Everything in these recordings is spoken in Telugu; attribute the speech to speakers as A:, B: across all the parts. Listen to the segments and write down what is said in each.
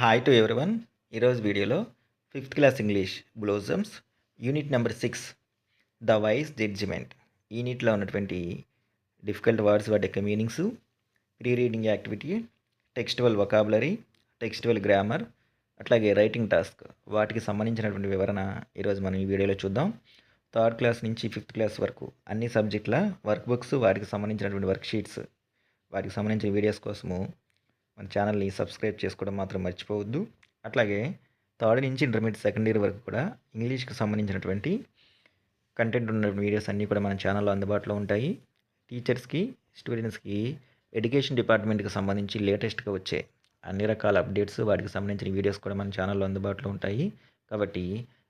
A: Hi to everyone. ఈరోజు వీడియోలో fifth class English Blossoms unit number 6 the wise judgement. ఈ యూనిట్లో ఉన్నటువంటి డిఫికల్ట్ వర్డ్స్ వాటి యొక్క meanings, pre reading activity, textual vocabulary, textual grammar, అట్లాగే రైటింగ్ టాస్క్ వాటికి సంబంధించినటువంటి వివరణ ఈరోజు మనం ఈ వీడియోలో చూద్దాం. థర్డ్ క్లాస్ నుంచి ఫిఫ్త్ క్లాస్ వరకు అన్ని సబ్జెక్టుల వర్క్ బుక్స్, వాటికి సంబంధించినటువంటి వర్క్ షీట్స్, వాటికి సంబంధించిన వీడియోస్ కోసము మన ఛానల్ని సబ్స్క్రైబ్ చేసుకోవడం మాత్రం మర్చిపోవద్దు. అట్లాగే థర్డ్ నుంచి ఇంటర్మీడియట్ సెకండ్ ఇయర్ వరకు కూడా ఇంగ్లీష్కి సంబంధించినటువంటి కంటెంట్ ఉన్న వీడియోస్ అన్నీ కూడా మన ఛానల్లో అందుబాటులో ఉంటాయి. టీచర్స్కి, స్టూడెంట్స్కి, ఎడ్యుకేషన్ డిపార్ట్మెంట్కి సంబంధించి లేటెస్ట్గా వచ్చే అన్ని రకాల అప్డేట్స్, వాటికి సంబంధించిన వీడియోస్ కూడా మన ఛానల్లో అందుబాటులో ఉంటాయి. కాబట్టి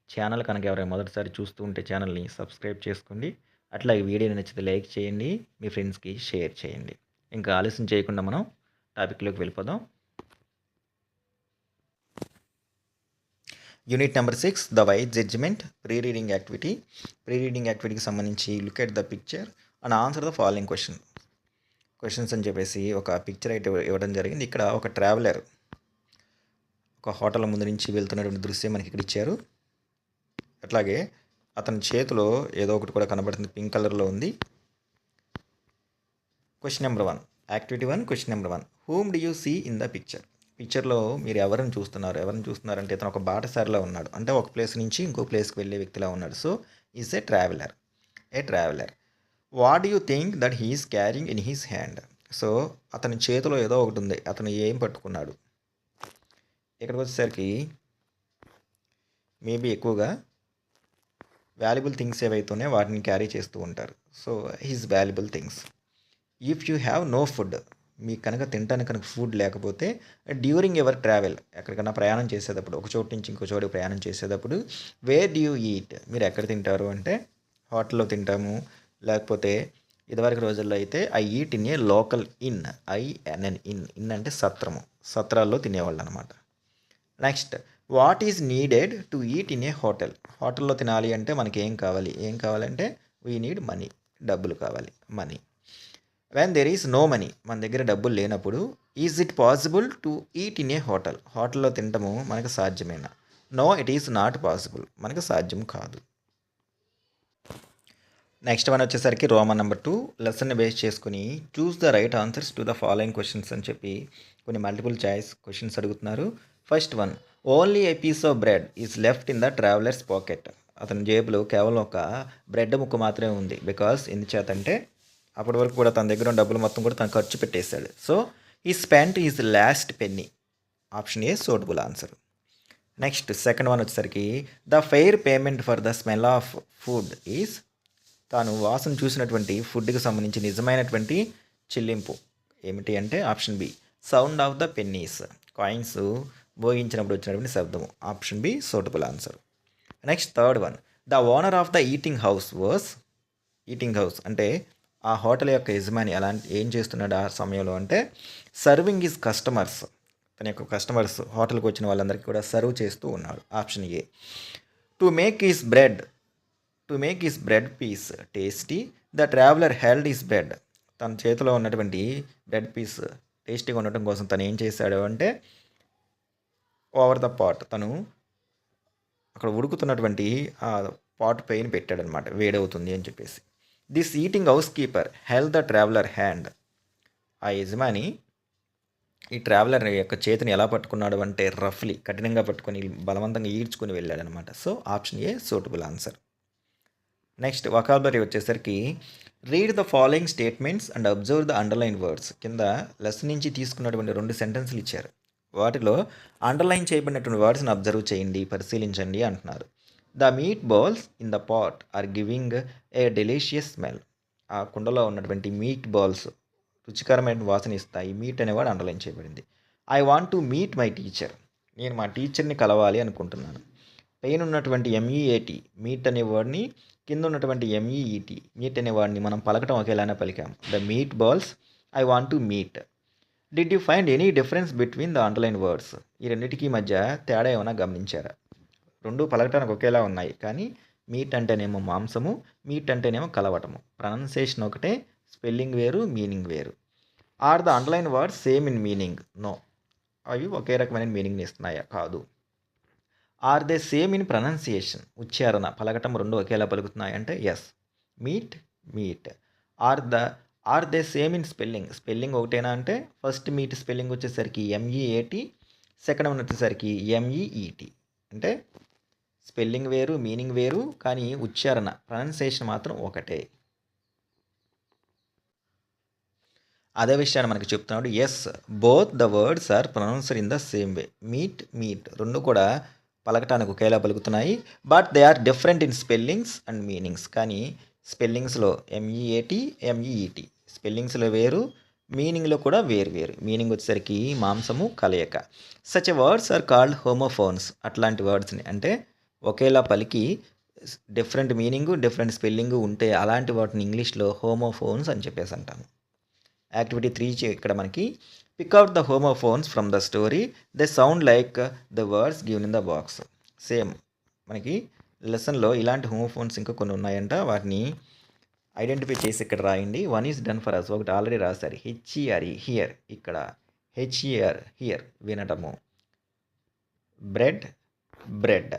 A: ఛానల్ కనుక ఎవరైనా మొదటిసారి చూస్తూ ఉంటే ఛానల్ని సబ్స్క్రైబ్ చేసుకోండి. అట్లాగే వీడియోని నచ్చితే లైక్ చేయండి, మీ ఫ్రెండ్స్కి షేర్ చేయండి. ఇంకా ఆలస్యం చేయకుండా మనం టాపిక్లోకి వెళ్ళిపోదాం. Unit number 6 the wise judgement, pre reading activity. Pre reading యాక్టివిటీకి సంబంధించి look at the picture and answer the following questions అని చెప్పేసి ఒక పిక్చర్ అయితే ఇవ్వడం జరిగింది. ఇక్కడ ఒక ట్రావెలర్ ఒక హోటల్ ముందు నుంచి వెళ్తున్నటువంటి దృశ్యం మనకి ఇక్కడ ఇచ్చారు. అట్లాగే అతని చేతిలో ఏదో ఒకటి కూడా కనబడుతుంది, పింక్ కలర్లో ఉంది. Question number 1, activity 1, question number 1, whom do you see in the picture. పిక్చర్లో మీరు ఎవరిని చూస్తున్నారంటే ఇతను ఒక బాటసారిలో ఉన్నాడు, అంటే ఒక ప్లేస్ నుంచి ఇంకో ప్లేస్కి వెళ్ళే వ్యక్తిలా ఉన్నాడు. So is a traveller. What do you think that he's carrying in his hand. So అతని చేతిలో ఏదో ఒకటి ఉంది, అతను ఏం పట్టుకున్నాడు. ఇక్కడికి వచ్చేసరికి మేబీ ఎక్కువగా వాల్యుబుల్ థింగ్స్ ఏవైతేనే వాటిని క్యారీ చేస్తూ ఉంటారు. So his valuable things. If you have no food, మీకు కనుక తినడానికి కనుక ఫుడ్ లేకపోతే, డ్యూరింగ్ ఎవర్ ట్రావెల్, ఎక్కడికైనా ప్రయాణం చేసేటప్పుడు, ఒక చోటు నుంచి ఇంకో చోటుకి ప్రయాణం చేసేటప్పుడు, వేర్ డ్యూ ఈట్, మీరు ఎక్కడ తింటారు అంటే హోటల్లో తింటాము, లేకపోతే ఇదివరకు రోజుల్లో అయితే I eat in A local in, in అంటే సత్రాల్లో తినేవాళ్ళు అనమాట. Next, what is needed to eat in a hotel. హోటల్లో తినాలి అంటే మనకి ఏం కావాలంటే వీ నీడ్ మనీ, డబ్బులు కావాలి, money. When there is no money, మన దగ్గర డబ్బులు లేనప్పుడు, is it possible to eat in a hotel, హోటల్లో తినటము మనకు సాధ్యమేనా. No it is not possible, మనకు సాధ్యం కాదు. నెక్స్ట్ వన్ వచ్చేసరికి రోమన్ నెంబర్ 2, లెసన్ని బేస్ చేసుకుని choose the right answers to the following questions అని చెప్పి కొన్ని మల్టిపుల్ చాయిస్ క్వశ్చన్స్ అడుగుతున్నారు. First one, only a piece of bread is left in the travellers pocket. అతని జేబులో కేవలం ఒక బ్రెడ్ ముక్క మాత్రమే ఉంది. బికాస్ ఎందుచేతంటే అప్పటి వరకు కూడా తన దగ్గర ఉన్న డబ్బులు మొత్తం కూడా తను ఖర్చు పెట్టేశాడు. సో ఈ spent is last penny. Option A suitable answer. Next second one వచ్చేసరికి the fair payment for the smell of food is, తాను వాసన చూసినటువంటి ఫుడ్కి సంబంధించి నిజమైనటువంటి చెల్లింపు ఏమిటి అంటే option B sound of the pennies, coins భోగించినప్పుడు వచ్చినటువంటి శబ్దము. Option B suitable answer. Next third one, the owner of the eating house అంటే ఆ హోటల్ యొక్క యజమాని ఏం చేస్తున్నాడు ఆ సమయంలో అంటే సర్వింగ్ హిస్ కస్టమర్స్, తన యొక్క కస్టమర్స్ హోటల్కి వచ్చిన వాళ్ళందరికీ కూడా సర్వ్ చేస్తూ ఉన్నాడు. Option A. To make his bread piece tasty, the traveller held his bread. తన చేతిలో ఉన్నటువంటి బ్రెడ్ పీస్ టేస్టీగా ఉండటం కోసం తను ఏం చేశాడు అంటే ఓవర్ ద పాట్, తను అక్కడ ఉడుకుతున్నటువంటి ఆ పాట్ పైన పెట్టాడనమాట, వేడవుతుంది అని చెప్పేసి. This eating house keeper held the traveller hand. ఆ యజమాని ఈ ట్రావెలర్ యొక్క చేతిని ఎలా పట్టుకున్నాడు అంటే రఫ్లీ, కఠినంగా పట్టుకొని బలవంతంగా ఈడ్చుకొని వెళ్ళాడనమాట. So option A suitable answer. Next vocabulary వచ్చేసరికి read the following statements and observe the underline words. కింద లెసన్ నుంచి తీసుకున్నటువంటి 2 సెంటెన్స్లు ఇచ్చారు. వాటిలో అండర్లైన్ చేయబడినటువంటి వర్డ్స్ని అబ్జర్వ్ చేయండి, పరిశీలించండి అంటున్నారు. The meat balls in the pot are giving a delicious smell. ఆ కుండలో ఉన్నటువంటి మీట్ బాల్స్ రుచికరమైన వాసన ఇస్తాయి. మీట్ అనేవాడు అండర్లైన్ చేయబడింది. I want to meet my teacher, నేను మా టీచర్ని కలవాలి అనుకుంటున్నాను. పైన ఉన్నటువంటి ఎంఈఏటి మీట్ అనే వర్డ్ని, కింద ఉన్నటువంటి ఎంఈఈటి మీట్ అనే వాడిని మనం పలకటం ఒకేలానే పలికాం. The meat balls, I want to meet. Did you find any difference between the underline words. ఈ రెండింటికి మధ్య తేడా ఏమైనా గమనించారా. రెండు పలకటానికి ఒకేలా ఉన్నాయి, కానీ మీట్ అంటేనేమో మాంసము, మీట్ అంటేనేమో కలవటము. ప్రొనౌన్సియేషన్ ఒకటే, స్పెల్లింగ్ వేరు, మీనింగ్ వేరు. Are the underline words same in meaning. No. అవి ఒకే రకమైన మీనింగ్ని ఇస్తున్నాయా? కాదు. Are they same in pronunciation, ఉచ్చారణ, పలకటం రెండు ఒకేలా పలుకుతున్నాయంటే yes. Meet, meet. Are the are they same in spelling, spelling ఒకటేనా అంటే ఫస్ట్ మీట్ స్పెల్లింగ్ వచ్చేసరికి ఎంఈఏటి, సెకండ్ వన్ వచ్చేసరికి ఎంఈఈటి. అంటే స్పెల్లింగ్ వేరు, మీనింగ్ వేరు, కానీ ఉచ్చారణ ప్రొనౌన్సియేషన్ మాత్రం ఒకటే. అదే విషయాన్ని మనకి చెప్తున్నాడు. Yes, both the words are pronounced in the same way. Meet, meet రెండు కూడా పలకటానికి ఒకేలా పలుకుతున్నాయి. But they are different in spellings and meanings. కానీ స్పెల్లింగ్స్లో ఎంఈఏటి, ఎంఈఈటి స్పెల్లింగ్స్లో వేరు, మీనింగ్లో కూడా వేరు వేరు. మీనింగ్ వచ్చేసరికి మాంసము, కలయిక. Such words are called homophones. అట్లాంటి వర్డ్స్ని అంటే ఒకేలా పలికి డిఫరెంట్ మీనింగు, డిఫరెంట్ స్పెల్లింగు ఉంటే అలాంటి వాటిని ఇంగ్లీష్లో హోమోఫోన్స్ అని చెప్పేసి అంటాము. యాక్టివిటీ 3 ఇక్కడ మనకి pick out the homophones from the story, they sound like the words given in the box. Same మనకి లెసన్లో ఇలాంటి హోమోఫోన్స్ ఇంకా కొన్ని ఉన్నాయంట, వాటిని ఐడెంటిఫై చేసి ఇక్కడ రాయండి. One is done for us, ఒకటి ఆల్రెడీ రాశారు. హెచ్ఈఆర్ఈ హియర్, ఇక్కడ హెచ్ఈఆర్ హియర్ వినటము. Bread, bred.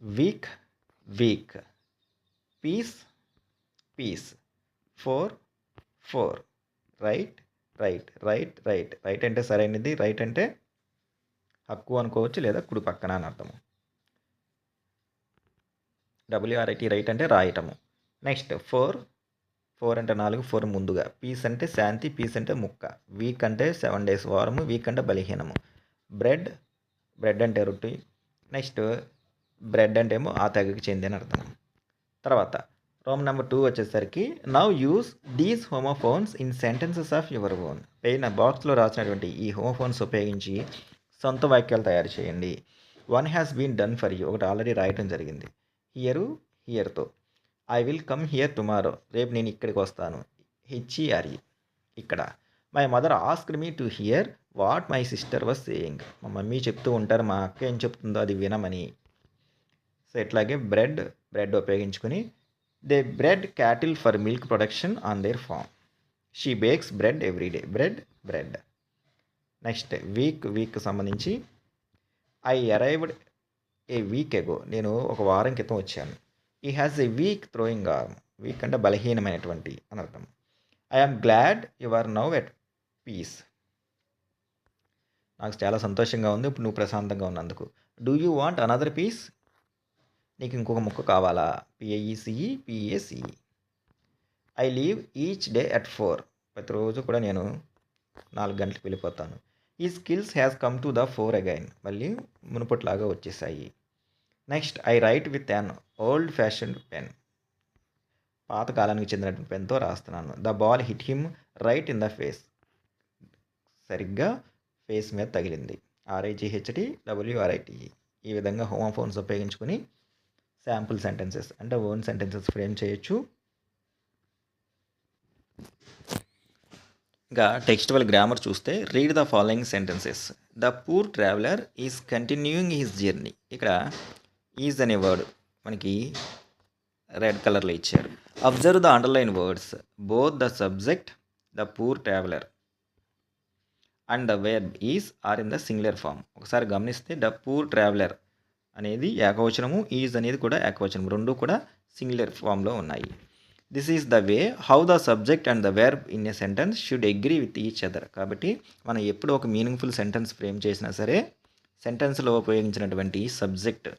A: Week, weak. Piece, peace. Four, for. Right, right, right, right. Right అంటే సరైనది, రైట్ అంటే హక్కు అనుకోవచ్చు లేదా కుడి పక్కన అని అర్థము. డబ్ల్యూఆర్ఐటి రైట్ అంటే రాయటము. నెక్స్ట్ ఫోర్, ఫోర్ అంటే 4, 4 ముందుగా. పీస్ అంటే శాంతి, పీస్ అంటే ముక్క. వీక్ అంటే 7 days వారము, వీక్ అంటే బలహీనము. బ్రెడ్, బ్రెడ్ అంటే రొట్టి. నెక్స్ట్ బ్రెడ్ అంటే ఏమో ఆ తెగకి చెందిన అర్థం. తర్వాత రోమ్ నెంబర్ 2 వచ్చేసరికి now use these homophones in sentences of your own. పైన బాక్స్లో రాసినటువంటి ఈ హోమోఫోన్స్ ఉపయోగించి సొంత వాక్యాలు తయారు చేయండి. One has been done for you, ఒకటి ఆల్రెడీ రాయటం జరిగింది. హియరు, హియర్తో. I will come here tomorrow, రేపు నేను ఇక్కడికి వస్తాను. హెచ్ఈఆర్ఈ ఇక్కడ. My mother asked me to hear what my sister was saying. మా మమ్మీ చెప్తూ ఉంటారు మా అక్క ఏం చెప్తుందో అది వినమని. సో ఇట్లాగే బ్రెడ్, బ్రెడ్ ఉపయోగించుకొని they bred cattle for milk production on their farm. She bakes bread every day. Bread, bred. Next week, weak సంబంధించి I arrived a week ago, నేను ఒక వారం క్రితం వచ్చాను. He has a weak throwing arm, weak అంటే బలహీనమైనటువంటి అని అర్థం. I'm glad you are now at peace, నాకు చాలా సంతోషంగా ఉంది ఇప్పుడు నువ్వు ప్రశాంతంగా ఉన్నందుకు. Do you want another piece, నీకు ఇంకొక ముక్క కావాలా. P I E C E, P A C E. I leave each day at 4, ప్రతిరోజు కూడా నేను 4 గంటలకు వెళ్ళిపోతాను. ఈ skills has come to the 4 again, మళ్ళీ మునుపట్లాగా వచ్చేసాయి. Next I write with an old fashioned pen, పాతకాలానికి చెందినటువంటి పెన్తో రాస్తున్నాను. The ball hit him right in the face, సరిగ్గా ఫేస్ మీద తగిలింది. R I G H T, W R I T E. ఈ విధంగా హోమోఫోన్స్ ఉపయోగించుకొని శాంపుల్ సెంటెన్సెస్ అంటే ఓన్ సెంటెన్సెస్ ఫ్రేమ్ చేయొచ్చు. ఇంకా టెక్స్టువల్ గ్రామర్ చూస్తే read the following sentences. The poor traveller is continuing his journey. ఇక్కడ ఈజ్ అనే వర్డ్ మనకి రెడ్ కలర్లో ఇచ్చారు. Observe the underline words. Both the subject the poor traveller and the verb is are in the singular form. ఒకసారి గమనిస్తే ద పూర్ ట్రావెలర్ అనేది ఏకవచనము, ఈజ్ అనేది కూడా ఏకవచనం, రెండు కూడా సింగులర్ ఫామ్లో ఉన్నాయి. This is the way how the subject and the verb in a sentence should agree with each other. కాబట్టి మనం ఎప్పుడు ఒక మీనింగ్ఫుల్ సెంటెన్స్ ఫ్రేమ్ చేసినా సరే సెంటెన్స్లో ఉపయోగించినటువంటి సబ్జెక్ట్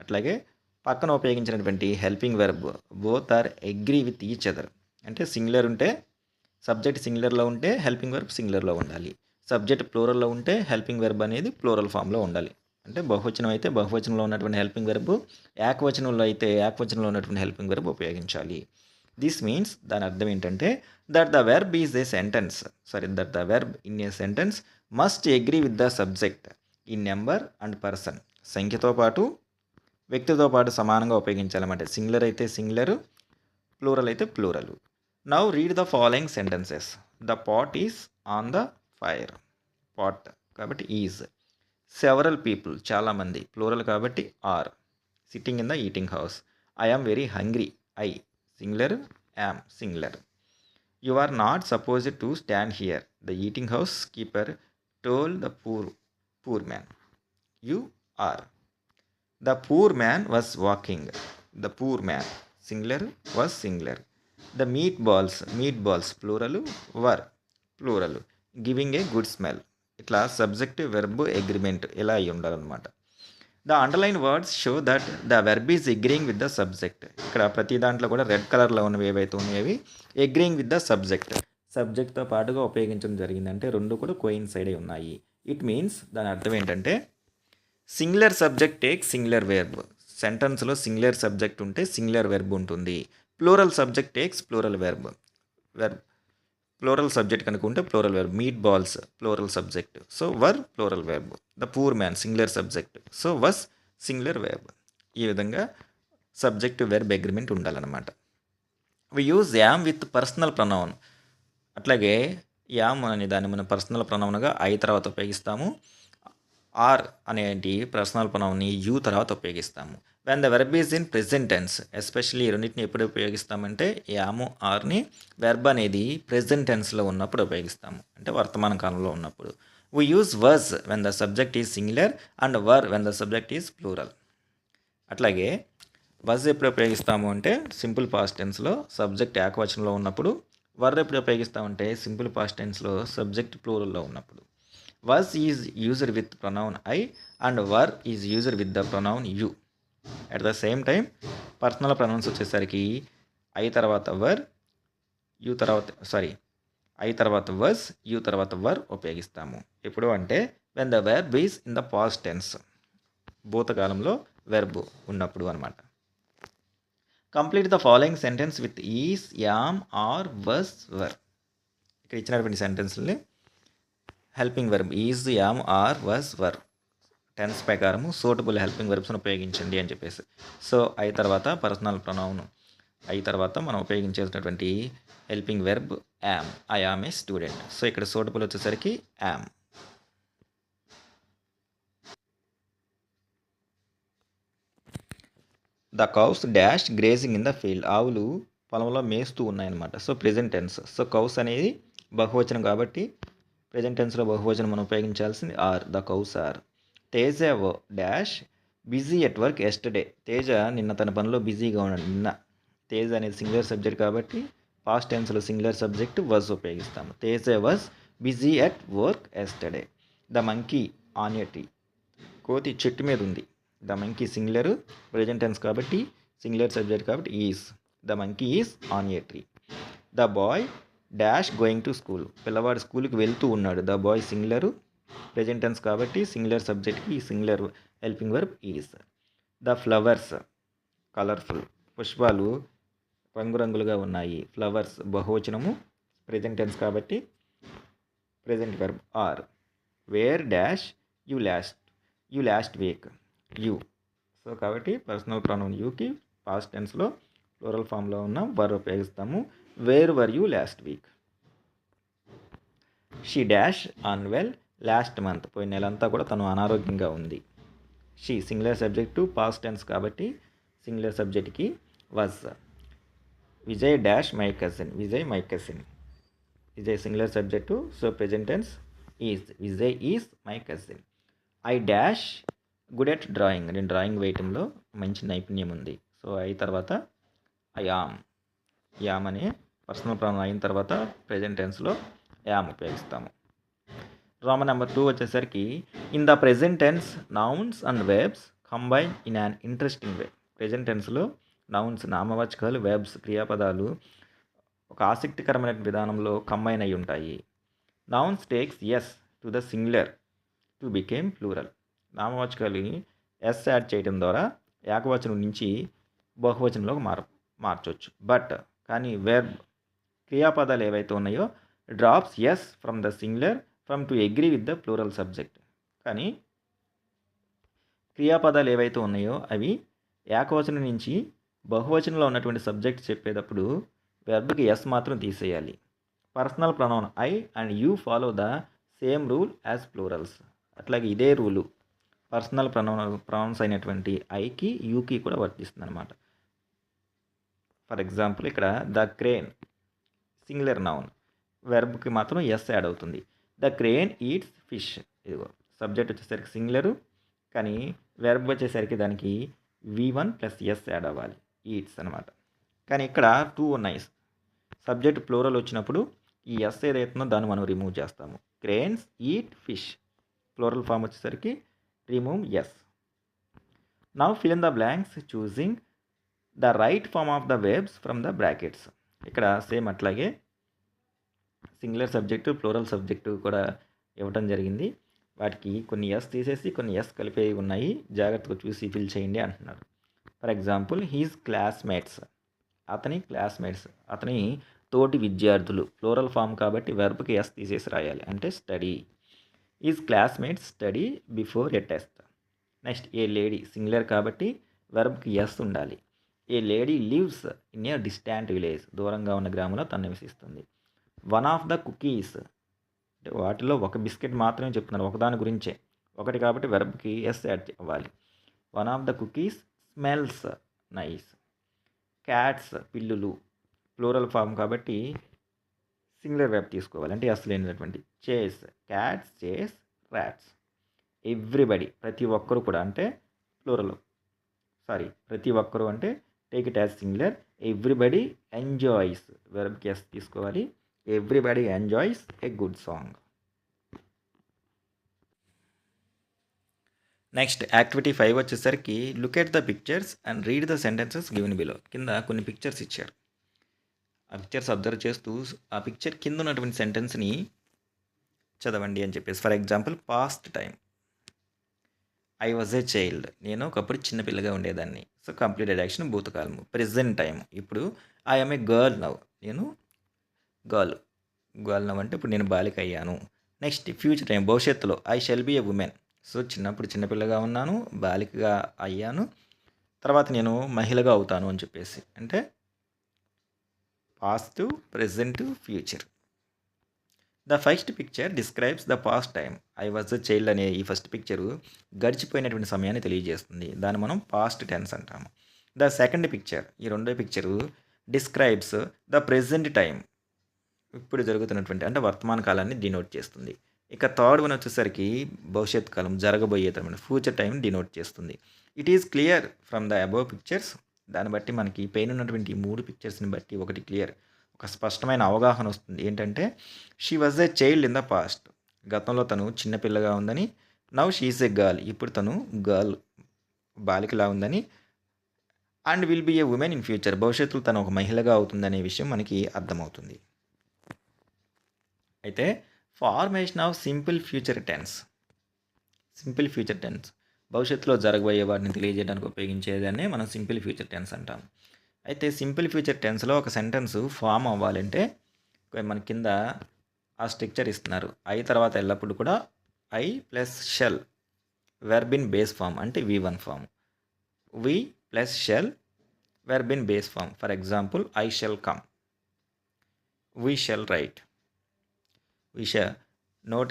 A: అట్లాగే పక్కన ఉపయోగించినటువంటి helping verb both are agree with each other. అంటే సింగులర్ ఉంటే సబ్జెక్ట్ సింగులర్లో ఉంటే హెల్పింగ్ వెర్బ్ సింగులర్లో ఉండాలి. సబ్జెక్ట్ ప్లూరల్లో ఉంటే హెల్పింగ్ వెర్బ్ అనేది ప్లూరల్ ఫామ్లో ఉండాలి. అంటే బహువచనం అయితే బహువచనంలో ఉన్నటువంటి హెల్పింగ్ వెర్బ్, ఏకవచనంలో అయితే ఏకవచనంలో ఉన్నటువంటి హెల్పింగ్ వెర్బ్ ఉపయోగించాలి. దిస్ మీన్స్, దాని అర్థం ఏంటంటే that the verb is a sentence that the verb in a sentence must agree with the subject in number and person. సంఖ్యతో పాటు వ్యక్తితో పాటు సమానంగా ఉపయోగించాలన్నమాట. సింగులర్ అయితే సింగులర్, ప్లూరల్ అయితే plural. Now read the following sentences. The pot is on the fire. Pot కాబట్టి ఈజ్. సెవరల్ పీపుల్ చాలామంది, ప్లూరల్ కాబట్టి are. Sitting in the eating house. I am very hungry. I singular, am singular. You are not supposed to stand here. The eating house keeper told the poor man. You are. The poor man was walking. The poor man singular was singular. The meat balls plural giving a good smell. ఇట్లా సబ్జెక్ట్ వెర్బ్ అగ్రిమెంట్ ఇలా అయి ఉండాలన్నమాట. The underline words show that the verb is agreeing with the subject. ఇక్కడ ప్రతి దాంట్లో కూడా రెడ్ కలర్లో ఉన్నవి ఏవైతే ఉన్నాయవి అగ్రీయింగ్ విత్ ద సబ్జెక్ట్తో పాటుగా ఉపయోగించడం జరిగిందంటే రెండు కూడా కోయిన్సైడ్ అయి ఉన్నాయి. ఇట్ మీన్స్ దాని అర్థం ఏంటంటే singular subject take singular verb. సెంటెన్స్లో సింగులర్ సబ్జెక్ట్ ఉంటే సింగులర్ వెర్బ్ ఉంటుంది. Plural subject takes plural verb. Plural subject కనుక ఉంటే plural verb. Meat balls plural subject, so were plural verb. The poor man singular subject, so was singular verb. ఈ విధంగా సబ్జెక్ట్ వెర్బ్ అగ్రిమెంట్ ఉండాలన్నమాట. We use am with personal pronoun. అట్లాగే యామ్ అనే దాన్ని మనం పర్సనల్ ప్రొనౌన్గా ఐ తర్వాత ఉపయోగిస్తాము. ఆర్ అనేటి పర్సనల్ ప్రొనౌన్ని యూ తర్వాత ఉపయోగిస్తాము. When the verb is in present tense, especially ఈ రెండింటిని ఎప్పుడు ఉపయోగిస్తామంటే యాము ఆర్ని వెర్బ్ అనేది ప్రెజెంట్ టెన్స్లో ఉన్నప్పుడు ఉపయోగిస్తాము, అంటే వర్తమాన కాలంలో ఉన్నప్పుడు. We use was when the subject is singular and were when the subject is plural. అట్లాగే వజ్ ఎప్పుడు ఉపయోగిస్తాము అంటే సింపుల్ పాస్ట్ టెన్స్లో సబ్జెక్ట్ ఏకవచనంలో ఉన్నప్పుడు. వర్ ఎప్పుడు ఉపయోగిస్తామంటే సింపుల్ పాస్ట్ టెన్స్లో సబ్జెక్ట్ ప్లూరల్లో ఉన్నప్పుడు. Was is used with pronoun I and were is used with the pronoun you. At the same time personal pronouns వచ్చేసరికి ఐ తర్వాత వర్, యూ తర్వాత ఐ తర్వాత వజ్, యూ తర్వాత వర్ ఉపయోగిస్తాము. ఎప్పుడు అంటే when the verb is in the past tense, భూతకాలంలో వెర్బ్ ఉన్నప్పుడు అనమాట. Complete the following sentence with is, am, are, was, were. ఇక్కడ ఇచ్చినటువంటి సెంటెన్స్ని helping verb is, am, are, was, were tense ప్రకారము సూటబుల్ హెల్పింగ్ వెర్బ్స్ని ఉపయోగించండి అని చెప్పేసి. సో ఐ తర్వాత పర్సనల్ ప్రొనౌన్ ఐ తర్వాత మనం ఉపయోగించేటటువంటి helping verb am. I am a student. So ఇక్కడ సూటబుల్ వచ్చేసరికి am. The cows dash grazing in the field. ఆవులు పొలంలో మేస్తూ ఉన్నాయన్నమాట. So present tense. So cows అనేది బహువచనం కాబట్టి ప్రెజెంట్ టెన్స్లో బహువచనం మనం ఉపయోగించాల్సింది are. The cows are. Teja dash busy at work yesterday. Teja నిన్న తన పనిలో బిజీగా ఉన్నాడు. నిన్న తేజ అనేది సింగులర్ సబ్జెక్ట్ కాబట్టి పాస్ట్ టెన్స్లో సింగులర్ సబ్జెక్ట్ వజ్ ఉపయోగిస్తాము. Teja was busy at work yesterday. The monkey on a tree. కోతి చెట్టు మీద ఉంది. The monkey singular, present tense కాబట్టి సింగులర్ సబ్జెక్ట్ కాబట్టి is. The monkey is on a tree. The boy dash going to school. పిల్లవాడు స్కూల్కి వెళ్తూ ఉన్నాడు. The boy singular, present tense కాబట్టి సింగులర్ సబ్జెక్ట్కి singular helping verb is. The flowers colourful. పుష్పాలు రంగురంగులుగా ఉన్నాయి. ఫ్లవర్స్ బహువచనము, ప్రెజెంట్ టెన్స్ కాబట్టి present verb are. Where dash you last week. You. So కాబట్టి పర్సనల్ ప్రొనౌన్ యూకి పాస్ట్ టెన్స్లో ప్లూరల్ ఫామ్లో ఉన్న వర్బ్ ఉపయోగిస్తాము. Where were you last week. She dash unwell last month. పోయిన నెలంతా కూడా తను అనారోగ్యంగా ఉంది. She singular subject past tense కాబట్టి సింగులర్ సబ్జెక్ట్కి was. Vijay dash my cousin. Vijay my cousin. Vijay singular subject, so present tense is. Vijay is my cousin. I dash good at drawing. నేను డ్రాయింగ్ వేయటంలో మంచి నైపుణ్యం ఉంది. సో ఐ తర్వాత ఐ యామ్. యామ్ అనే పర్సనల్ ప్రొనౌన్ అయిన తర్వాత ప్రెజెంట్ టెన్స్లో యామ్ ఉపయోగిస్తాము. రోమన్ నెంబర్ 2 వచ్చేసరికి in the present tense nouns and verbs combine in an interesting way. Present టెన్స్లో నౌన్స్ నామవాచకాలు, వెర్బ్స్ క్రియాపదాలు ఒక ఆసక్తికరమైన విధానంలో కంబైన్ అయి ఉంటాయి. Nouns takes S to the singular to became plural. నామవాచకాలు ఎస్ యాడ్ చేయడం ద్వారా ఏకవచనం నుంచి బహువచనంలోకి మార్చవచ్చు. బట్ కానీ వెర్బ్ క్రియాపదాలు ఏవైతే ఉన్నాయో drops s from the singular from to agree with the plural subject. కానీ క్రియాపదాలు ఏవైతే ఉన్నాయో అవి ఏకవచనం నుంచి బహువచనంలో ఉన్నటువంటి సబ్జెక్ట్ చెప్పేటప్పుడు వెర్బ్కి ఎస్ మాత్రం తీసేయాలి. Personal pronoun I and you follow the same rule as plurals. అట్లాగే ఇదే రూలు పర్సనల్ ప్రొనౌన్స్ అయినటువంటి ఐకి యూకి కూడా వర్తిస్తుంది అనమాట. ఫర్ ఎగ్జాంపుల్ ఇక్కడ ద క్రేన్ సింగులర్ నౌన్, వెర్బ్కి మాత్రం ఎస్ యాడ్ అవుతుంది. The crane eats fish. ఇదిగో సబ్జెక్ట్ వచ్చేసరికి సింగులరు, కానీ వెర్బ్ వచ్చేసరికి దానికి V1 ప్లస్ ఎస్ యాడ్ అవ్వాలి, ఈట్స్ అనమాట. కానీ ఇక్కడ 2 ఉన్నాయి. సబ్జెక్ట్ ప్లూరల్ వచ్చినప్పుడు ఈ ఎస్ ఏదైతుందో దాన్ని మనం రిమూవ్ చేస్తాము. Cranes eat fish, plural form వచ్చేసరికి remove S. Now fill in the blanks choosing the right form of the verbs from the brackets. ఇక్కడ సేమ్ అట్లాగే సింగులర్ సబ్జెక్టు ప్లూరల్ సబ్జెక్టు కూడా ఇవ్వటం జరిగింది. వాటికి కొన్ని ఎస్ తీసేసి కొన్ని ఎస్ కలిపేవి ఉన్నాయి, జాగ్రత్తగా చూసి ఫిల్ చేయండి అంటున్నారు. ఫర్ ఎగ్జాంపుల్ హీజ్ క్లాస్మేట్స్, అతని క్లాస్మేట్స్, అతని తోటి విద్యార్థులు, ప్లూరల్ ఫామ్ కాబట్టి వెర్బ్కి ఎస్ తీసేసి రాయాలి, అంటే study. Is classmates study before a test. Next a lady, singular కాబట్టి వెర్బ్కి ఎస్ ఉండాలి. A lady lives in a distant village, దూరంగా ఉన్న గ్రామంలో తను నివసిస్తుంది. వన్ ఆఫ్ ద కుకీస్, అంటే వాటిలో ఒక బిస్కెట్ మాత్రమే చెప్తున్నారు, ఒకదాని గురించే, ఒకటి కాబట్టి వెర్బ్కి ఎస్ యాడ్ అవ్వాలి. One of the cookies smells nice. Cats పిల్లులు, ప్లూరల్ ఫామ్ కాబట్టి సింగులర్ వెర్బ్ తీసుకోవాలి, అంటే ఎస్ లేనటువంటి. చేస్ క్యాట్స్ చేస్ ర్యాట్స్. ఎవ్రీబడి ప్రతి ఒక్కరు కూడా, అంటే ప్లూరల్, ప్రతి ఒక్కరు అంటే take it as singular. Everybody enjoys, వెర్బ్కి ఎస్ తీసుకోవాలి. Everybody enjoys a good song. Next activity 5 వచ్చేసరికి look at the pictures and read the sentences given below. కింద కొన్ని పిక్చర్స్ ఇచ్చారు, ఆ పిక్చర్స్ అబ్జర్వ్ చేస్తూ ఆ పిక్చర్ కింద ఉన్నటువంటి సెంటెన్స్ని చదవండి అని చెప్పేసి. For example past time, I was a child, నేను ఒకప్పుడు చిన్నపిల్లగా ఉండేదాన్ని. సో కంప్లీటెడ్ యాక్షన్ భూతకాలము. ప్రెజెంట్ టైం, ఇప్పుడు I am a girl now, నేను గర్ల్ నవ్ అంటే ఇప్పుడు నేను బాలిక అయ్యాను. నెక్స్ట్ ఫ్యూచర్ టైం, భవిష్యత్తులో I shall be a woman, so చిన్నప్పుడు చిన్నపిల్లగా ఉన్నాను, బాలికగా అయ్యాను, తర్వాత నేను మహిళగా అవుతాను అని చెప్పేసి, అంటే past, present, future. The first picture describes the past time, I was a child అనే ఈ ఫస్ట్ పిక్చరు గడిచిపోయినటువంటి సమయాన్ని తెలియజేస్తుంది, దాన్ని మనం పాస్ట్ టెన్స్ అంటాము. ద సెకండ్ పిక్చర్, ఈ రెండో picture describes the present time, ఇప్పుడు జరుగుతున్నటువంటి అంటే వర్తమాన కాలాన్ని డినోట్ చేస్తుంది. ఇక థర్డ్ వన్ వచ్చేసరికి భవిష్యత్ కాలం, జరగబోయేతమైన ఫ్యూచర్ టైం డినోట్ చేస్తుంది. It is clear from the above pictures, దాన్ని బట్టి మనకి పైన ఉన్నటువంటి 3 పిక్చర్స్ని బట్టి ఒకటి క్లియర్, ఒక స్పష్టమైన అవగాహన వస్తుంది. ఏంటంటే she was a child in the past, గతంలో తను చిన్నపిల్లగా ఉందని. Now she is a girl, ఇప్పుడు తను గర్ల్, బాలికలా ఉందని. And will be a woman in future, భవిష్యత్తులో తను ఒక మహిళగా అవుతుందనే విషయం మనకి అర్థమవుతుంది. అయితే formation of simple future tense, భవిష్యత్తులో జరగబోయే వాటిని తెలియజేయడానికి ఉపయోగించేదాన్ని మనం సింపుల్ ఫ్యూచర్ టెన్స్ అంటాం. అయితే సింపుల్ ఫ్యూచర్ టెన్స్లో ఒక సెంటెన్స్ ఫామ్ అవ్వాలంటే మన కింద ఆ స్ట్రక్చర్ ఇస్తున్నారు. ఐ తర్వాత ఎల్లప్పుడు కూడా I plus shall, verb in base form అంటే V1 form. We plus shall, verb in base form. For example I shall come, we shall write.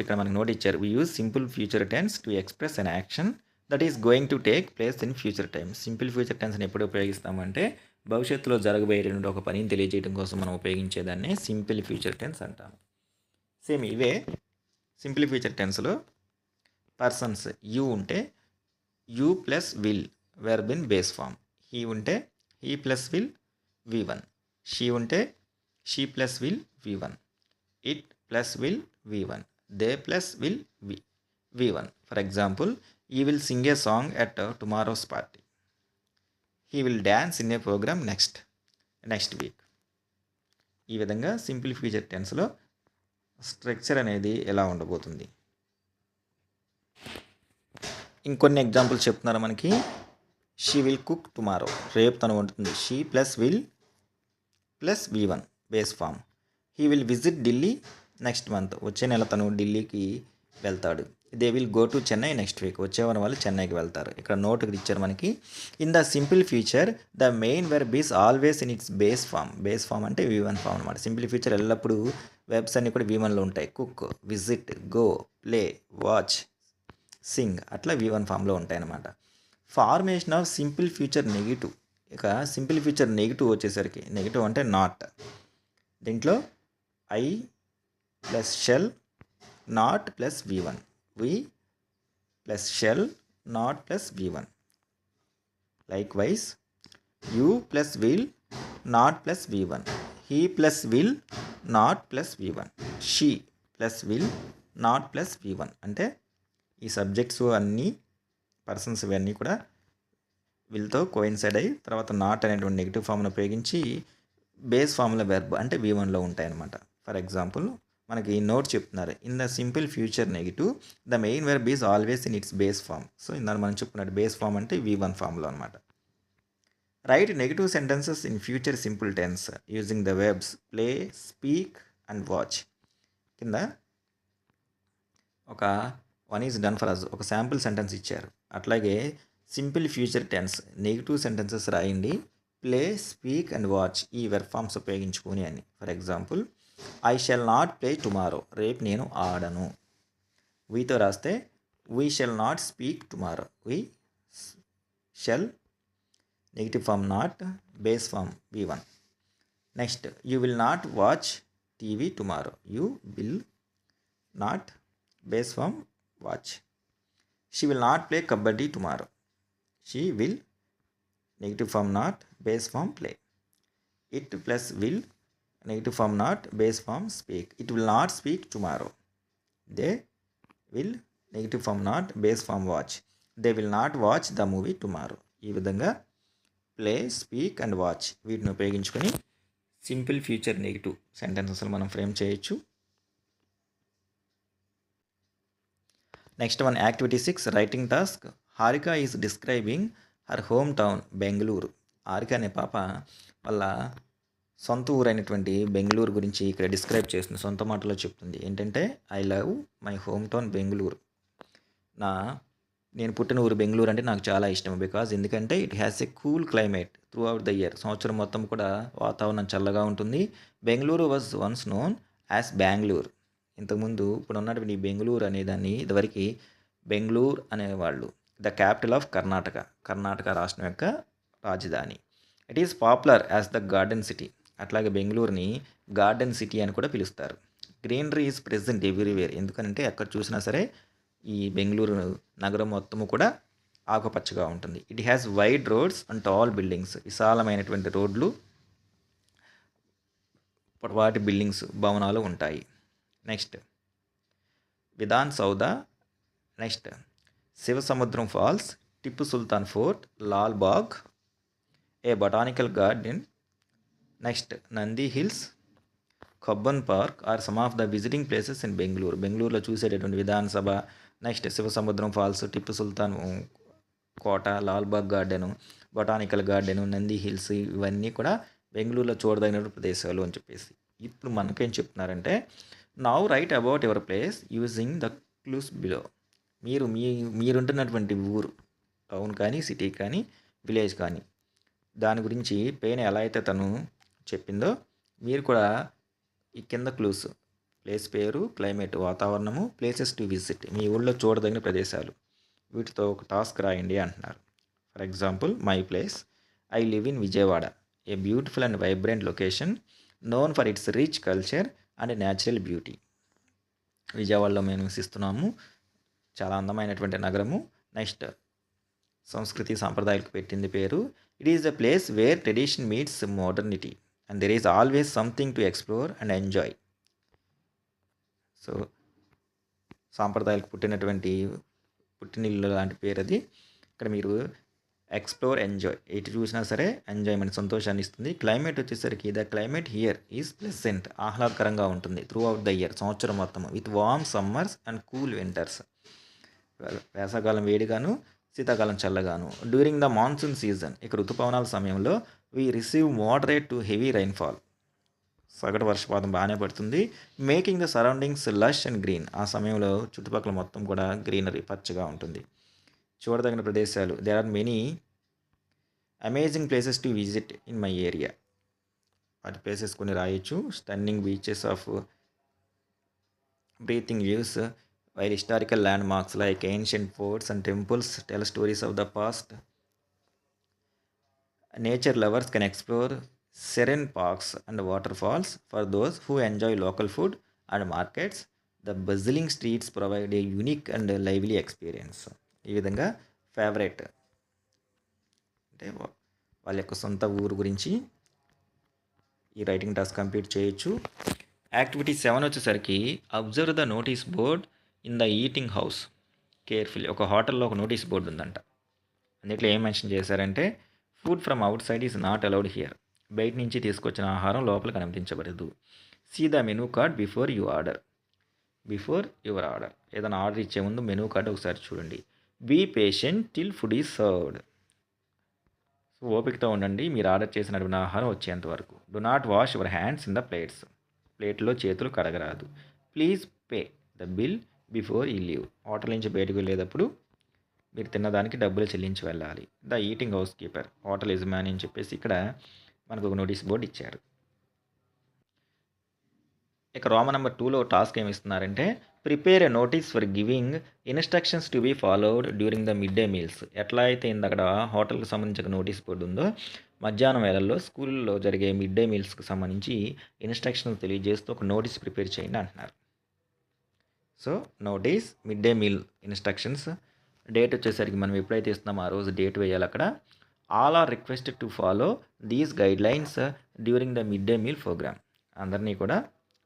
A: ఇక్కడ మనకి నోట్ ఇచ్చారు. We use simple future tense to express an action that is going to take place in future time. Simple future టెన్స్ని ఎప్పుడు ఉపయోగిస్తామంటే భవిష్యత్తులో జరగబోయేటువంటి ఒక పనిని తెలియజేయడం కోసం మనం ఉపయోగించేదాన్ని సింపుల్ ఫ్యూచర్ టెన్స్ అంటాము. సేమ్ ఇవే సింపుల్ ఫ్యూచర్ టెన్స్లో పర్సన్స్ యూ ఉంటే you plus will, verb in base form. He ఉంటే he plus will V1. She ఉంటే she plus will V1. It plus will V1. They plus will V1. For example he will sing a song at tomorrow's party. He will dance in a programme next week. ఈ విధంగా సింపుల్ ఫ్యూచర్ టెన్స్లో స్ట్రక్చర్ అనేది ఎలా ఉండబోతుంది. ఇంకొన్ని ఎగ్జాంపుల్స్ చెప్తున్నారు మనకి. షీ విల్ కుక్ టుమారో, రేపు తను వండుతుంది. She plus will plus V1 base form. He will visit Delhi next month, వచ్చే నెల తను ఢిల్లీకి వెళ్తాడు. They will go to Chennai next week, వచ్చేవారం వాళ్ళు చెన్నైకి వెళ్తారు. ఇక్కడ నోట్ ఇచ్చారు మనకి. In the simple future the main verb is always in its base form. Base form అంటే V1 ఫామ్ అనమాట. సింపుల్ ఫ్యూచర్ ఎల్లప్పుడూ వెబ్స్ అన్నీ కూడా V1లో ఉంటాయి. Cook, visit, go, play, watch, Singh అట్లా V1 ఫామ్లో ఉంటాయి అన్నమాట. Formation of simple future negative. ఇక సింపుల్ ఫ్యూచర్ నెగిటివ్ వచ్చేసరికి, నెగిటివ్ అంటే నాట్, దీంట్లో I plus shell, not plus v1. We plus shall not plus v1. Likewise, you plus will not plus v1. He plus will not plus v1. She plus will not plus v1. అంటే ఈ సబ్జెక్ట్స్ అన్నీ పర్సన్స్ ఇవన్నీ కూడా వీళ్ళతో కోయిన్సైడ్ అయ్యి తర్వాత నాట్ అనేటువంటి నెగిటివ్ ఫామ్ను ఉపయోగించి బేస్ ఫామ్లో వెర్బ్ అంటే v1లో ఉంటాయన్నమాట. ఫర్ ఎగ్జాంపుల్ మనకి నోట్ చెప్తున్నారు, in the simple future negative the main verb is always in its base form. So ఇందాక మనం చెప్పుకున్నట్టు బేస్ ఫామ్ అంటే v1 ఫామ్లో అనమాట. Write negative sentences in future simple tense using the verbs play, speak and watch. కింద ఒక one is done for us ఒక శాంపుల్ సెంటెన్స్ ఇచ్చారు. అట్లాగే simple future tense negative sentences రాయండి, ప్లే, స్పీక్ అండ్ వాచ్ ఈ వెర్బ్ ఫామ్స్ ఉపయోగించుకొని అని. For example, I shall not play tomorrow, రేపు నేను ఆడను. వీతో రాస్తే we shall not speak tomorrow, we shall negative form not, base form v1. Next, you will not watch TV tomorrow, you will not, base form watch. She will not play kabaddi tomorrow, she will negative form not, base form play. It plus will negative form not, base form speak, it will not speak tomorrow. They will negative form not, base form watch, they will not watch the movie tomorrow. ఈ విధంగా ప్లే, స్పీక్ అండ్ వాచ్ వీటిని ఉపయోగించుకొని సింపుల్ ఫ్యూచర్ నెగిటివ్ సెంటెన్సెస్ మనం ఫ్రేమ్ చేయొచ్చు. Next one, activity 6, writing task. Harika is describing her home town Bengaluru. Harika అనే పాప వాళ్ళ సొంత ఊరైనటువంటి బెంగళూరు గురించి ఇక్కడ డిస్క్రైబ్ చేస్తుంది, సొంత మాటలో చెప్తుంది. ఏంటంటే, I love my home town Bengaluru. నేను పుట్టిన ఊరు బెంగళూరు అంటే నాకు చాలా ఇష్టం. బికాజ్ ఎందుకంటే it has a cool climate through out the year. సంవత్సరం మొత్తం కూడా వాతావరణం చల్లగా ఉంటుంది. Bengaluru was once known as Bengaluru. ఇంతకుముందు ఇప్పుడు ఉన్నటువంటి బెంగళూరు అనేదాన్ని ఇదివరకు బెంగళూరు అనేవాళ్ళు. The capital of Karnataka, Karnataka రాష్ట్రం యొక్క రాజధాని. It is popular as the garden city. అట్లాగే బెంగళూరుని గార్డెన్ సిటీ అని కూడా పిలుస్తారు. Greenery is present everywhere. ఎందుకంటే ఎక్కడ చూసినా సరే ఈ బెంగళూరు నగరం మొత్తము కూడా ఆకుపచ్చగా ఉంటుంది. It has wide roads and tall buildings. విశాలమైనటువంటి రోడ్లు, వాటి బిల్డింగ్స్, భవనాలు ఉంటాయి. Next, Vidhana Soudha. Next, Shivasamudram falls, Tipu Sultan fort, Lal Bagh, a botanical garden. Next, Nandi hills, Cubbon park are some of the visiting places in Bengaluru. బెంగళూరులో చూసేటటువంటి విధానసభ, నెక్స్ట్ శివసముద్రం ఫాల్స్, టిప్పు సుల్తాన్ కోట, Lalbagh garden, botanical garden, Nandi hills ఇవన్నీ కూడా బెంగళూరులో చూడదగిన ప్రదేశాలు అని చెప్పేసి. ఇప్పుడు మనకేం చెప్తున్నారంటే, now write about your place using the clues below. మీరుంటున్నటువంటి ఊరు, టౌన్ కానీ, సిటీ కానీ, విలేజ్ కానీ, దాని గురించి పైన ఎలా అయితే తను చెప్పిందో మీరు కూడా ఈ కింద క్లూస్, ప్లేస్ పేరు, క్లైమేట్ వాతావరణము, ప్లేసెస్ టు విజిట్ మీ ఊళ్ళో చూడదగిన ప్రదేశాలు, వీటితో ఒక టాస్క్ రాయండి అంటున్నారు. For example, my place, I live in Vijayawada, a beautiful and vibrant location known for it's rich culture and natural beauty. విజయవాడలో మేము నివసిస్తున్నాము, చాలా అందమైనటువంటి నగరము. నెక్స్ట్, సంస్కృతి సాంప్రదాయాలకు పెట్టింది పేరు. It is the place where tradition meets modernity and there is always something to explore and enjoy. So సాంప్రదాయాలకు పుట్టినిల్లు లాంటి పేరు అది. ఇక్కడ మీరు ఎక్స్ప్లోర్, ఎంజాయ్, ఎటు చూసినా సరే ఎంజాయ్మెంట్, సంతోషాన్ని ఇస్తుంది. క్లైమేట్ వచ్చేసరికి the climate here is pleasant, ఆహ్లాదకరంగా ఉంటుంది. త్రూ అవుట్ ద ఇయర్, సంవత్సరం మొత్తం, with warm summers and cool winters, వేసవకాలం వేడిగాను, శీతాకాలం చల్లగాను. డ్యూరింగ్ ద మాన్సూన్ సీజన్, ఇక ఋతుపవనాల సమయంలో, we receive moderate to heavy rainfall, సగటు వర్షపాతం బాగానే పడుతుంది. Making the surroundings lush and green, ఆ సమయంలో చుట్టుపక్కల మొత్తం కూడా గ్రీనరీ, పచ్చగా ఉంటుంది. చూడదగిన ప్రదేశాలు, there are many amazing places to visit in my area, వాటి ప్లేసెస్ కొన్ని రాయొచ్చు. Stunning beaches of breathing views, while historical landmarks like ancient forts and temples tell stories of the past. Nature lovers can explore serene parks and waterfalls. For those who enjoy local food and markets, the bustling streets provide a unique and lively experience. ఈ విధంగా ఫేవరెట్ అంటే వాళ్ళ యొక్క సొంత ఊరు గురించి ఈ రైటింగ్ టాస్క్ కంప్లీట్ చేయొచ్చు. యాక్టివిటీ 7 వచ్చేసరికి observe the notice board in the eating house carefully. ఒక హోటల్లో ఒక నోటీస్ బోర్డు ఉందంట. అందులో ఏం మెన్షన్ చేశారంటే food from outside is not allowed here. బయట నుంచి తీసుకొచ్చిన ఆహారం లోపలికి అనుమతించబడదు. See the menu card before your order. ఏదైనా ఆర్డర్ ఇచ్చే ముందు మెనూ కార్డ్ ఒకసారి చూడండి. Be patient till food is served. So ఓపికతో ఉండండి మీరు ఆర్డర్ చేసినటువంటి ఆహారం వచ్చేంత వరకు. Do not wash your hands in the plates. ప్లేట్లో చేతులు కడగరాదు. Please pay the bill before you leave. Hotel నుంచి బయటకు వెళ్ళేటప్పుడు మీరు తిన్నదానికి డబ్బులు చెల్లించి వెళ్ళాలి. The eating house keeper, hotel యజమాని అని చెప్పేసి ఇక్కడ మనకు ఒక నోటీస్ బోర్డు ఇచ్చారు. ఇక రోమన్ నెంబర్ 2లో టాస్క్ ఏమి ఇస్తున్నారంటే prepare a notice for giving instructions to be followed during the mid day meals. ఎట్లా అయితే ఇందక్కడ హోటల్కి సంబంధించిన నోటీస్ బోర్డు ఉందో మధ్యాహ్నం వేళల్లో స్కూల్లో జరిగే మిడ్ డే మీల్స్కి సంబంధించి ఇన్స్ట్రక్షన్స్ తెలియజేస్తూ ఒక నోటీస్ ప్రిపేర్ చేయండి అంటున్నారు. So notice mid day meal instructions. Date వచ్చేసరికి మనం ఎప్పుడైతే ఇస్తున్నామో ఆ రోజు డేట్ వేయాలి అక్కడ. All are requested to follow these guidelines during the mid day meal programme. అందరినీ కూడా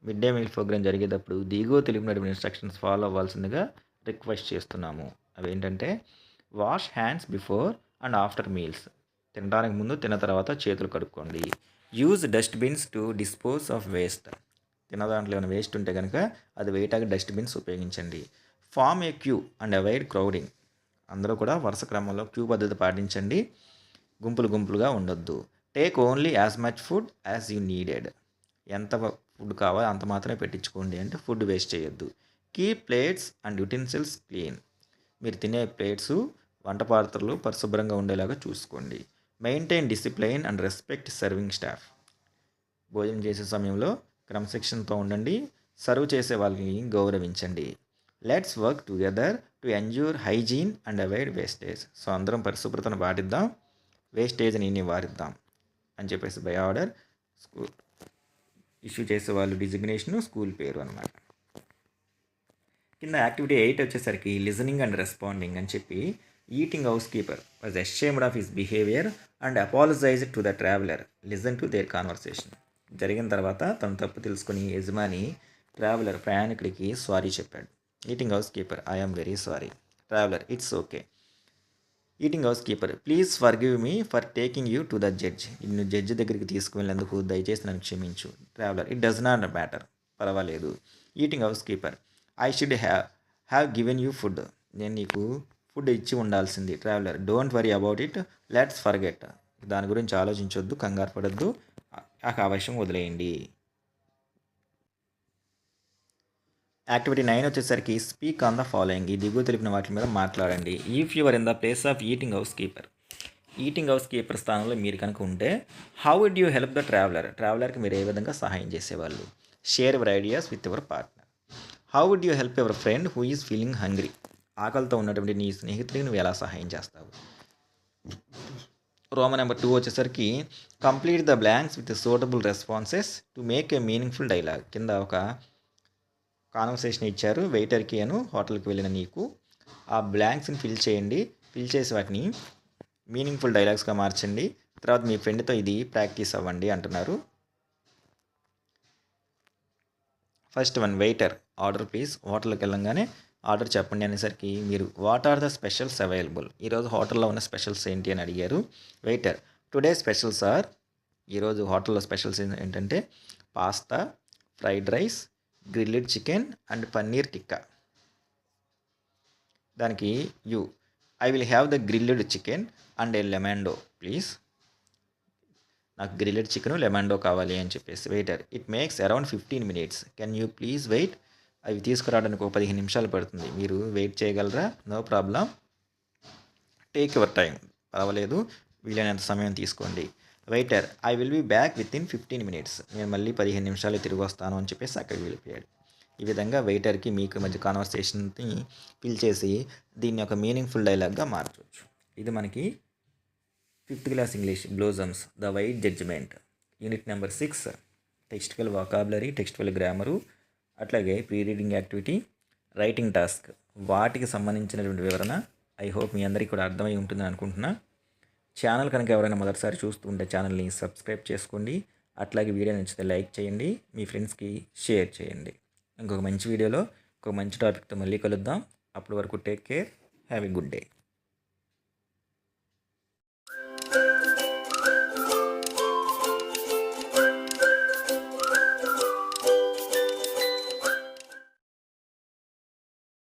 A: మిడ్ డే మీల్ ప్రోగ్రామ్ జరిగేటప్పుడు దిగువ తెలిపినటువంటి ఇన్స్ట్రక్షన్స్ ఫాలో అవ్వాల్సిందిగా రిక్వెస్ట్ చేస్తున్నాము. అవి ఏంటంటే wash hands before and after meals. తినడానికి ముందు తిన్న తర్వాత చేతులు కడుక్కోండి. Use dustbins to dispose of waste. తిన్న దాంట్లో ఏమైనా వేస్ట్ ఉంటే కనుక అది వేయటానికి డస్ట్బిన్స్ ఉపయోగించండి. Form a queue and avoid crowding. అందరూ కూడా వరుస క్రమంలో క్యూ పద్ధతి పాటించండి. గుంపులుగా ఉండొద్దు. Take only as much food as you needed. ఎంత ఫుడ్ కావాలో అంత మాత్రమే పెట్టించుకోండి, అంటే ఫుడ్ వేస్ట్ చేయొద్దు. Keep plates and utensils clean. మీరు తినే ప్లేట్స్ వంట పాత్రలు పరిశుభ్రంగా ఉండేలాగా చూసుకోండి. Maintain discipline and respect serving staff. భోజనం చేసే సమయంలో క్రమశిక్షణతో ఉండండి. సర్వ్ చేసే వాళ్ళని గౌరవించండి. Let's work together to ensure hygiene and avoid wastage. So అందరం పరిశుభ్రతను పాటిద్దాం, వేస్టేజ్ని నివారిద్దాం అని చెప్పేసి బై ఆర్డర్ స్కూల్ ఇష్యూ చేసే వాళ్ళు డిజిగ్నేషను, స్కూల్ పేరు అనమాట. కింద యాక్టివిటీ 8 వచ్చేసరికి లిజనింగ్ అండ్ రెస్పాండింగ్ అని చెప్పి eating house keeper was ashamed of his behaviour and apologised to the traveller. Listen to their conversation. జరిగిన తర్వాత తను తప్పు తెలుసుకుని యజమాని ప్రయాణికుడికి సారీ చెప్పాడు. Eating house keeper I am very sorry. Traveller it's okay. Eating house keeper please forgive me for taking you to the judge. నిన్ను జడ్జి దగ్గరికి తీసుకువెళ్ళేందుకు దయచేసి నన్ను క్షమించు. Traveller it does not matter. పర్వాలేదు. Eating house keeper I should have given you food. నేను నీకు ఫుడ్ ఇచ్చి ఉండాల్సింది. Traveller don't worry about it, let's forget. దాని గురించి ఆలోచించొద్దు, కంగారు పడద్దు, ఆ విషయం వదిలేయండి. యాక్టివిటీ 9 వచ్చేసరికి స్పీక్ ఆన్ ద ఫాలోయింగ్. ఈ దిగువ తెలిపిన వాటి మీద మాట్లాడండి. If your in the place of eating house keeper. Eating house keeper స్థానంలో మీరు కనుక ఉంటే how would you help the traveller. ట్రావెలర్కి మీరు ఏ విధంగా సహాయం చేసేవాళ్ళు. Share your ideas with your partner. How would you help your friend who is feeling hungry. ఆకలితో ఉన్నటువంటి నీ స్నేహితుడికి నువ్వు ఎలా సహాయం చేస్తావు. రోమన్ నెంబర్ 2 వచ్చేసరికి complete the blanks with suitable responses to make a meaningful dialogue. కింద ఒక కాన్వర్సేషన్ ఇచ్చారు వెయిటర్కి అను హోటల్కి వెళ్ళిన నీకు. ఆ బ్లాంక్స్ని ఫిల్ చేయండి. ఫిల్ చేసి వాటిని మీనింగ్ఫుల్ డైలాగ్స్గా మార్చండి. తర్వాత మీ ఫ్రెండ్తో ఇది ప్రాక్టీస్ అవ్వండి అంటున్నారు. First one waiter order please. హోటల్కి వెళ్ళంగానే ఆర్డర్ చెప్పండి అనేసరికి మీరు what are the specials available. ఈరోజు హోటల్లో ఉన్న స్పెషల్స్ ఏంటి అని అడిగారు. Waiter today specials are. ఈరోజు హోటల్లో స్పెషల్స్ ఏంటంటే pasta, fried rice, grilled chicken and paneer tikka. దానికి you I will have the grilled chicken and a lemonade please. నాకు గ్రిల్డ్ చికెన్ లెమాండో కావాలి అని చెప్పేసి. Waiter it makes around 15 minutes. Can you please wait. అవి తీసుకురావడానికి ఒక 15 నిమిషాలు పడుతుంది. మీరు వెయిట్ చేయగలరా. No problem. Take your time. పర్వాలేదు, వీలైనంత సమయం తీసుకోండి. Waiter I will be back with in 15 minutes. నేను మళ్ళీ 15 నిమిషాలు తిరిగి వస్తాను అని చెప్పేసి అక్కడికి వెళ్ళిపోయాడు. ఈ విధంగా వెయిటర్కి మీకు మధ్య కాన్వర్సేషన్ని ఫిల్ చేసి దీన్ని ఒక మీనింగ్ఫుల్ డైలాగ్గా మార్చవచ్చు. ఇది మనకి 5th class English blossoms the white judgement unit number 6 textual vocabulary, textual grammar, అట్లాగే pre reading activity, writing task, వాటికి సంబంధించినటువంటి వివరణ ఐ హోప్ మీ అందరికీ కూడా అర్థమై ఉంటుందని అనుకుంటున్నా. ఛానల్ కనుక ఎవరైనా మొదటిసారి చూస్తూ ఉంటే ఛానల్ని సబ్స్క్రైబ్ చేసుకోండి. అట్లాగే వీడియో నచ్చితే లైక్ చేయండి, మీ ఫ్రెండ్స్కి షేర్ చేయండి. ఇంకొక మంచి వీడియోలో ఇంకొక మంచి టాపిక్తో మళ్ళీ కలుద్దాం. అప్పటి వరకు take care, have a good day.